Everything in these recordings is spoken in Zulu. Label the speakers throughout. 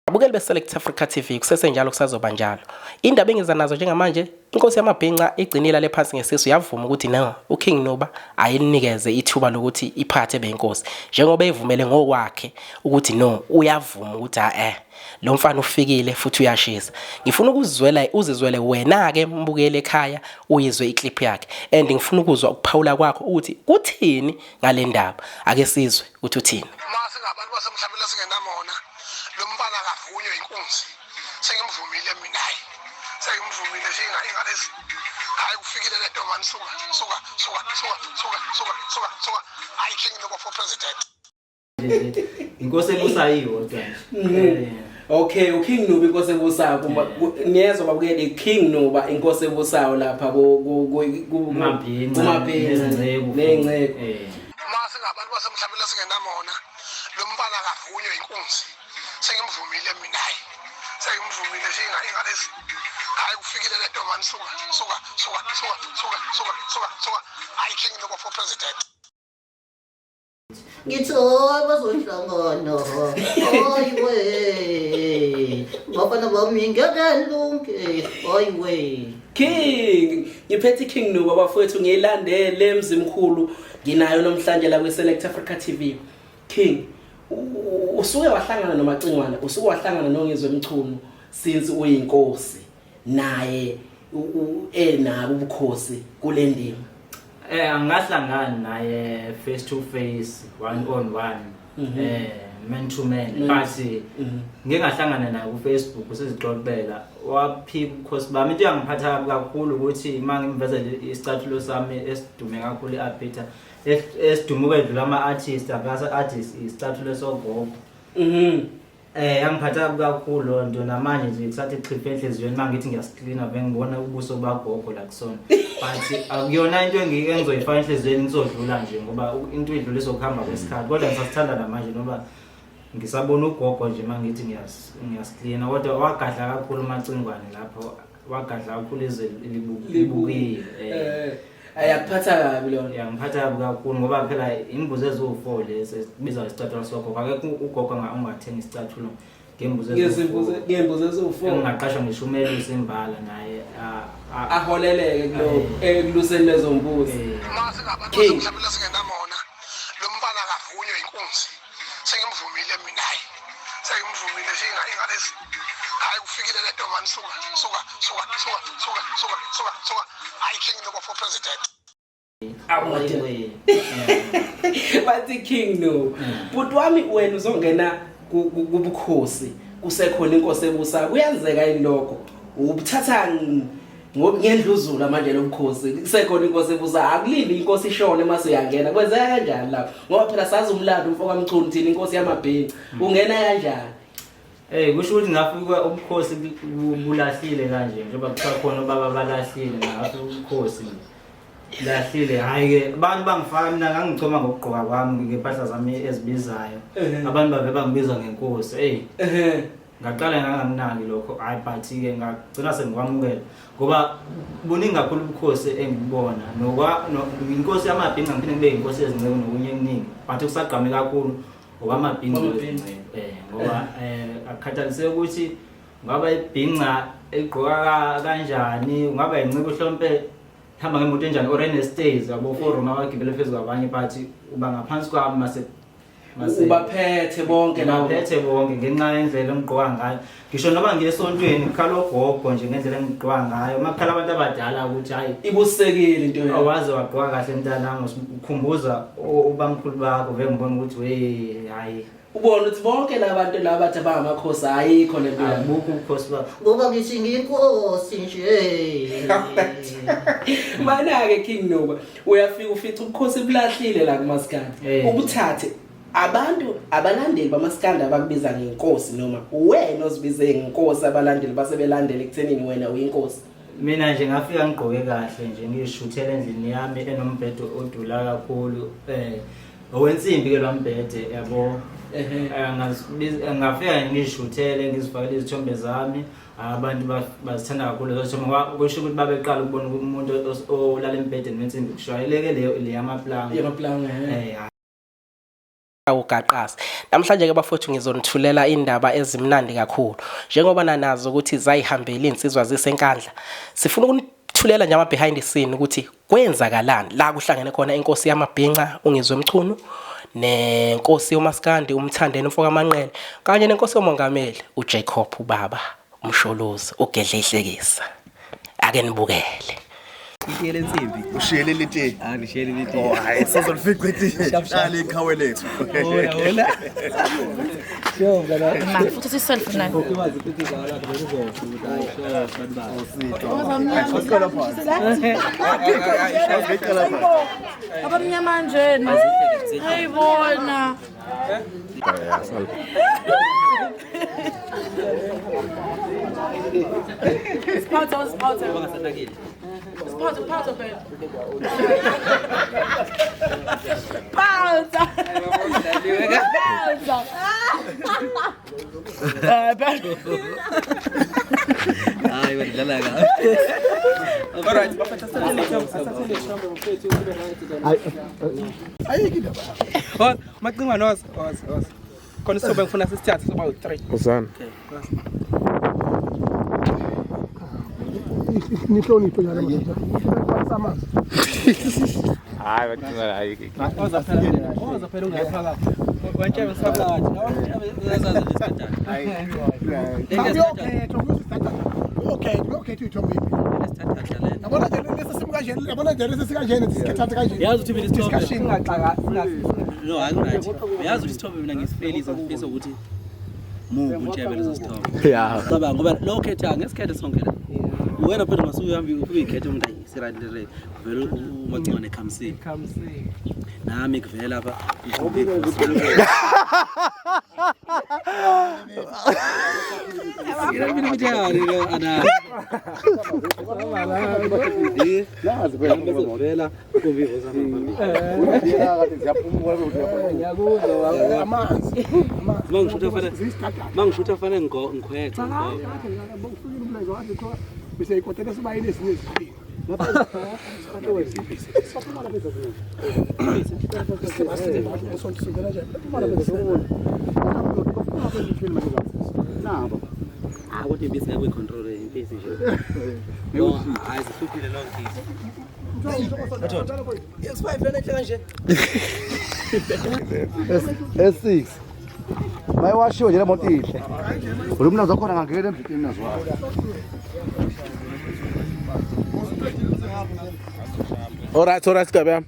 Speaker 1: Abukeli beSelect Africa TV kusesenjalo kusazoba njalo. Indaba engiza nazo njengamanje, inkosi yamabhinqa igcinile le phansi ngesisu yavuma ukuthi no, uKingNuba ayinikeze ithuba lokuthi iphathe benkosi. Njengoba evumele ngokwakhe ukuthi no, uyavuma ukuthi lo mfana ufikile futhi uyashisa. Ngifuna uzizwele wena ke mbukele ekhaya uyizwe iclip yakhe. And ngifuna ukuzwa ukuphawula kwakho ukuthi kuthini ngale ndaba. Ake sizwe ukuthi uthini.
Speaker 2: Mase ngabantu basemhlabeni lasingenamona. Lo mfana akavunywe inkunzi. Sengimvumile mina hayi. Sengimvumile ingalesi. Hayi kufikile le ntomani suka. Hayi KingNuba for president.
Speaker 3: Inkosi ebusayiyo kodwa.
Speaker 1: Okay, uKingNuba inkosi ebusayo niyezwa babukele KingNuba inkosi ebusayo lapha
Speaker 3: kumabhinqa
Speaker 1: nengcebo.
Speaker 2: Mase ngabantu basemhlabeni lasingenamona. Lo mfana akavunywe inkunzi. Sengimvumile mina hayi. Sengimvumile ingalesi. Hayi kufikile le ntomani suka. Hayi KingNuba for president.
Speaker 4: Ngithoba zonhlangano hayiwe bafana bami ngekalunke hayiwe
Speaker 1: King ngiphethe KingNuba bafowethu ngiyilandele emzimkhulu nginayo namhlanje la kweSelect Africa TV. King usuke wahlangana nomacingwana, usuke wahlangana noNgizwe Mchunu since uyinkosi naye enabo ubukhosi kule ndima.
Speaker 3: Angahlangani naye face to face, one on one, man to man, but ngingahlangana naye ku Facebook usizixoxela waphika ukhosi bami. Into yangiphatha kakhulu ukuthi mangimvezele isicathulo sami esidume kakhulu eApita esidume kwedlula ama-artist abasa artist isicathulo sogogo. Yangiphatha kakhulu nto namanje nje kusathi ichiphe enhliziyweni mangithi ngiyasiklina bengibona ubuso bagogo la kusona. But akuyona into engizoyifaka enhliziyweni ngizodlula nje ngoba into idlule sokuhamba kwesikhathi. Kodwa ngisasithanda namanje ngoba ngisabona ugogo nje mangithi ngiyasiklina. Kodwa wagadla kakhulu umacingwane lapho, wagadla kakhulu izwe libukile.
Speaker 1: Ayakuphatha kabi lona.
Speaker 3: Yangiphatha kabi kakhulu ngoba phela imbuzo ezo4 lesi sibiza isicathulo sogogo. Akekho ugogo ungathenga isicathulo ngembuzo
Speaker 1: ezo4
Speaker 3: ngingaqasha ngisho umelisi imbala naye
Speaker 1: aholeleke ekuluseni lezo mbuzi.
Speaker 2: Mase ngabantu basemhlabeni lasingenamona. Lo mfana akavunywe inkunzi. Sengimvumile mina hayi. Sengimvumile ingalesi. Hayi kufikile le ntomani suka. Hayi KingNuba for president.
Speaker 1: Bathi KingNuba but wami wena uzongena kubukhosi kusekhona inkosi ebusayo kuyenzeka yini lokho ubuthatha ngendluzula manje lobukhosi kusekhona inkosi ebusayo akulindi inkosi ishone mase uyangena kwenzeka kanjani lapho ngoba phela sazi umlando umfoko kaMchunu thina inkosi yamabhinqa ungena kanjani?
Speaker 3: Kusho ukuthi ngafika ubukhosi bulahlile kanje njengoba kuthiwa khona baba balahlile ngathi ubukhosi lahlile. Hayi ke abantu bangifaka mina ngangichoma ngokugqoka kwami ngempahla zami ezibizayo. Abantu bave bangibiza ngenkosi. Ngaqala nganginaki lokho. Hayi but ke ngagcina sengikwamukela ngoba buningi kakhulu ubukhosi engibona inkosi yamabhinqa ngiphinde ngibe inkosi ezincane nokunye okuningi but kusagqame kakhulu okwamabhinqa. Ngoba akukhathaliseki ukuthi ngaba ibhinqa egqoka kanjani, ungaba incebe mhlawumbe hamba ngemoto enjani or stays yabo forum abagibele phezulu kwabanye but uba ngaphansi kwami mase
Speaker 1: ubaphethe bonke
Speaker 3: ngenxa yendlela engigqoka ngayo. Ngisho noma ngiyesontweni ngikhala ogogo nje ngendlela engigqoka ngayo. Makhala abantu abadala ukuthi hayi
Speaker 1: ibusekile into yena
Speaker 3: awazi wagqoka kahle mntanami ukhumbuza ubamkhulu bakho vele ngibona ukuthi hayi
Speaker 1: ubona ukuthi bonke labantu labathi abangamakhosi ayikho lento
Speaker 3: abukho ukhosi bakho
Speaker 4: ngoba ngithi ngiyinkosi nje.
Speaker 1: Mana ke KingNuba uyafika ufica ubukhosi bulahlile la kumaskandi ubuthathe abantu abalandeli bamaskandi abakubiza ngenkosi noma wena ozibize ngenkosi abalandeli basebelandele ekuthenini wena uyinkosi.
Speaker 3: Mina nje ngafika ngigqoke kahle nje ngishuthele endlini yami enombhedo odula kakhulu owensimbi ke lwambhede yabo. Ngafika ngishuthele ngizifakele izithombe zami. Abantu bazithanda kakhulu lezo thombe kusho ukuthi babeqala ukubona umuntu olala embhedeni wensimbi kushayeleke le yamaplanga.
Speaker 1: awugaqasa. Namhlanje ke bafowethu ngizonithulela indaba ezimnandi kakhulu. Njengoba nazo ukuthi zayihambela insizwa zisenkandla. Sifuna ukunithulela nje behind the scene ukuthi kwenzakalani la kuhlangene khona inkosi yamabhinqa uNgizwe Mchunu nenkosi yomaskandi umthandeni mfoka amanqele kanye nenkosi yomongameli uJacob ubaba umsholozi ogedle ihlekisa. Ake nibukele.
Speaker 5: Ngiyele insimbi.
Speaker 6: Ushiyele liti.
Speaker 5: Ngishiyele liti.
Speaker 6: Oh hayi sizolifica liti. Dali ikhawe lethu.
Speaker 5: Hola. Yo ngala.
Speaker 7: Ma futhi siself na.
Speaker 5: Ukwazi ukuthi ngala lapho kuzofuta ayisho sanibala.
Speaker 7: Abamnyama nje ayibona. Sponsor.
Speaker 5: Bangasadakile.
Speaker 7: Sponsor babe. Pausa.
Speaker 5: Ay, badlala ka.
Speaker 1: Alright,
Speaker 6: Ayikida.
Speaker 1: Macinga nos. Khona sobe ngifuna sisithathe soba u3.
Speaker 6: Uzana.
Speaker 2: Nihloniphe njalo. Sama.
Speaker 6: Hayi bacinga ayiki.
Speaker 1: Oza phela ungayiphakathi. Wantshebe sabathi.
Speaker 5: Uyazazi lesikhathi.
Speaker 2: Okay, ithombe. Yabona nje lesisimkanjeni, yabona nje lesisikanje sisikhathatha kanje.
Speaker 5: Yazi ukuthi mina isithombe
Speaker 1: Singaxaka.
Speaker 5: no akurathi. Yazi ukuthi isithombe mina ngisiphelisa ngifisa ukuthi Mujebe leso sithombe.
Speaker 6: Yeah.
Speaker 5: Cabanga ngoba lo khetha ngesikhethe sonke la. Wena phela masuhambi ukuyikhetha umuntu ayisirandile vele umagcina nekhamsini. Nami kuvela lapha Mina mjani lo ana.
Speaker 6: Lazi phela
Speaker 5: Ngizovela kumvivo zami.
Speaker 2: Amanzi.
Speaker 5: Mangishutha fana ngikhwethe.
Speaker 2: Bese ikotela sibayile sinesiphi.
Speaker 5: Ukuthi ibisi yakwe control impisi nje. No, ayizifukile lo ngisi.
Speaker 1: X5 lena ehle kanje.
Speaker 6: S6. Mayiwashiwe nje lemoto ihle. Lo mnazo khona ngangena emvitini nazo. Alright, sigaba yami.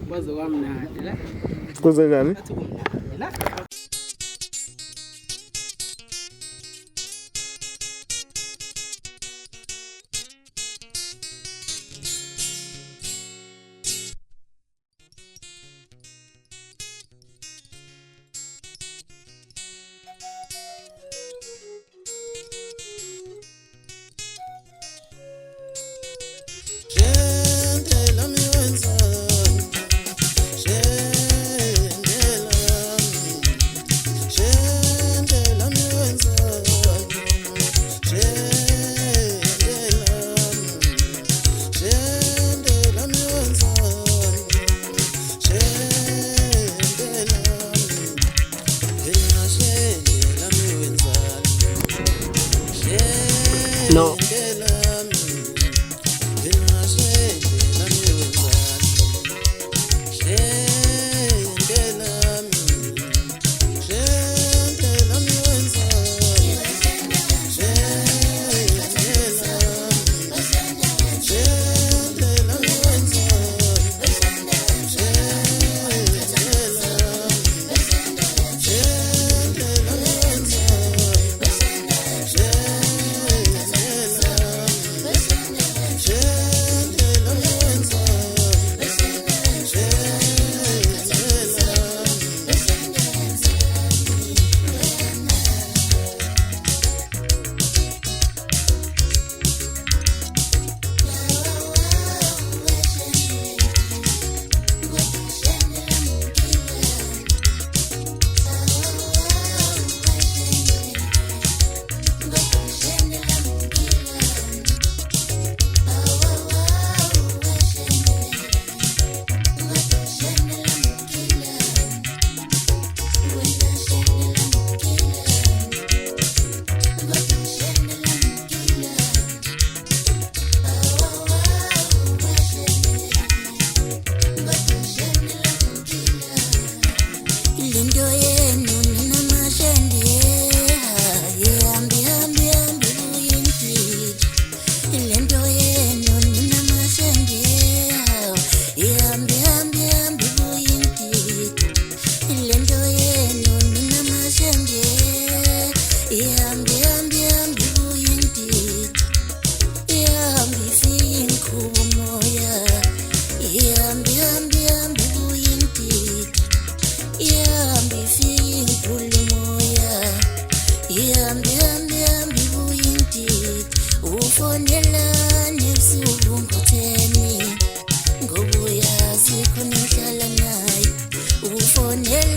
Speaker 1: Bazo kwamnandi la.
Speaker 6: Kwenze njani?
Speaker 1: No.
Speaker 8: Ufonela